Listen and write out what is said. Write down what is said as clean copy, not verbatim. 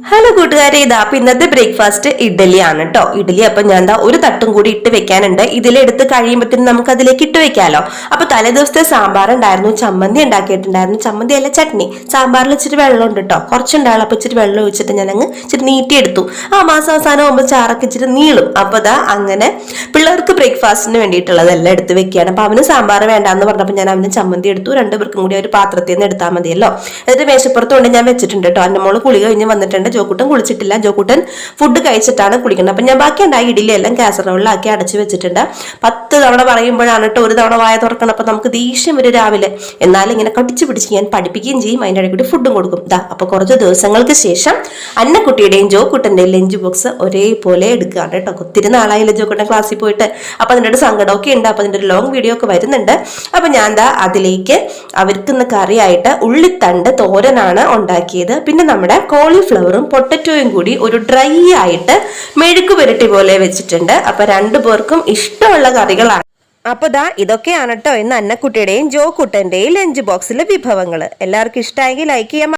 Hello കൂട്ടുകാരെ, ഇതാ അപ്പൊ ഇന്നത്തെ ബ്രേക്ക്ഫാസ്റ്റ് ഇഡ്ഡലിയാണ് കേട്ടോ. ഇഡ്ഡലി അപ്പൊ ഞാൻ എന്താ ഒരു തട്ടും കൂടി ഇട്ട് വെക്കാനുണ്ട്. ഇതിലെടുത്ത് കഴിയുമ്പോഴത്തേനും നമുക്ക് അതിലേക്ക് ഇട്ട് വെക്കാലോ. അപ്പൊ തലേ ദിവസത്തെ സാമ്പാർ ഉണ്ടായിരുന്നു, ചമ്മന്തി ഉണ്ടാക്കിയിട്ടുണ്ടായിരുന്നു. ചമ്മന്തി അല്ല, ചട്നി. സാമ്പാറിൽ ഇച്ചിരി വെള്ളം ഉണ്ട് കേട്ടോ, കുറച്ചുണ്ടാവും. അപ്പൊ ഇച്ചിരി വെള്ളം ഒഴിച്ചിട്ട് ഞാൻ അങ്ങ് ഇച്ചിരി നീട്ടിയെടുത്തു. മാസം അവസാനം ആകുമ്പോൾ ചാറൊക്കെ ഇച്ചിരി നീളും. അപ്പൊ ദാ അങ്ങനെ പിള്ളേർക്ക് ബ്രേക്ക്ഫാസ്റ്റിന് വേണ്ടിയിട്ടുള്ളതെല്ലാം എടുത്ത് വെക്കുകയാണ്. അപ്പൊ അവന് സാമ്പാർ വേണ്ടാന്ന് പറഞ്ഞപ്പോൾ ഞാൻ അവന് ചമ്മന്തി എടുത്തു. രണ്ടുപേർക്കും കൂടി ഒരു പാത്രത്തിൽ നിന്ന് എടുത്താൽ മതിയല്ലോ. എന്നിട്ട് മേശപ്പുറത്ത് കൊണ്ട് ഞാൻ വെച്ചിട്ടുണ്ട് കേട്ടോ. എൻ്റെ മോള് കുളി കഴിഞ്ഞ് വന്നിട്ടുണ്ട്. ജോക്കുട്ടൻ കുളിച്ചിട്ടില്ല. ജോക്കുട്ടൻ ഫുഡ് കഴിച്ചിട്ടാണ് കുളിക്കുന്നത്. അപ്പൊ ഞാൻ ബാക്കി ഉണ്ടായി ഇഡ്ഡലി എല്ലാം കാസറോളിലാക്കി അടച്ചു വെച്ചിട്ടുണ്ട്. 10 തവണ പറയുമ്പോഴാണ് കേട്ടോ ഒരു തവണ വായ തുറക്കണം. അപ്പൊ നമുക്ക് ദേഷ്യം വരും രാവിലെ. എന്നാലും ഇങ്ങനെ കടിച്ചു പിടിച്ച് ഞാൻ പഠിപ്പിക്കുകയും ചെയ്യും, അതിൻ്റെ ഇടയ്ക്ക് കൂടി ഫുഡും കൊടുക്കും. അപ്പൊ കുറച്ച് ദിവസങ്ങൾക്ക് ശേഷം അന്നക്കുട്ടിയുടെയും ജോക്കുട്ടന്റെയും ലഞ്ച് ബോക്സ് ഒരേപോലെ എടുക്കുകയാണ് കേട്ടോ. ഒത്തിരി നാളായില്ല ജോക്കുട്ടൻ ക്ലാസ്സിൽ പോയിട്ട്. അപ്പൊ അതിൻ്റെ ഒരു സങ്കടമൊക്കെ ഉണ്ട്. അപ്പൊ അതിൻ്റെ ഒരു ലോങ് വീഡിയോ ഒക്കെ വരുന്നുണ്ട്. അപ്പൊ ഞാൻ അതിലേക്ക് അവർക്കിന്ന് കറിയായിട്ട് ഉള്ളിത്തണ്ട് തോരനാണ് ഉണ്ടാക്കിയത്. പിന്നെ നമ്മുടെ കോളിഫ്ലവറും പൊട്ടറ്റോയും കൂടി ഒരു ഡ്രൈ ആയിട്ട് മെഴുക്ക് പുരട്ടി പോലെ വെച്ചിട്ടുണ്ട്. അപ്പൊ 2 പേർക്കും ഇഷ്ടമുള്ള കറികളാണ്. അപ്പൊ ഇതൊക്കെയാണ് കേട്ടോ ഇന്ന് അന്നക്കുട്ടിയുടെയും ജോക്കുട്ടന്റെയും ലഞ്ച് ബോക്സിലെ വിഭവങ്ങൾ. എല്ലാവർക്കും ഇഷ്ടമായെങ്കിൽ ലൈക്ക് ചെയ്യാം.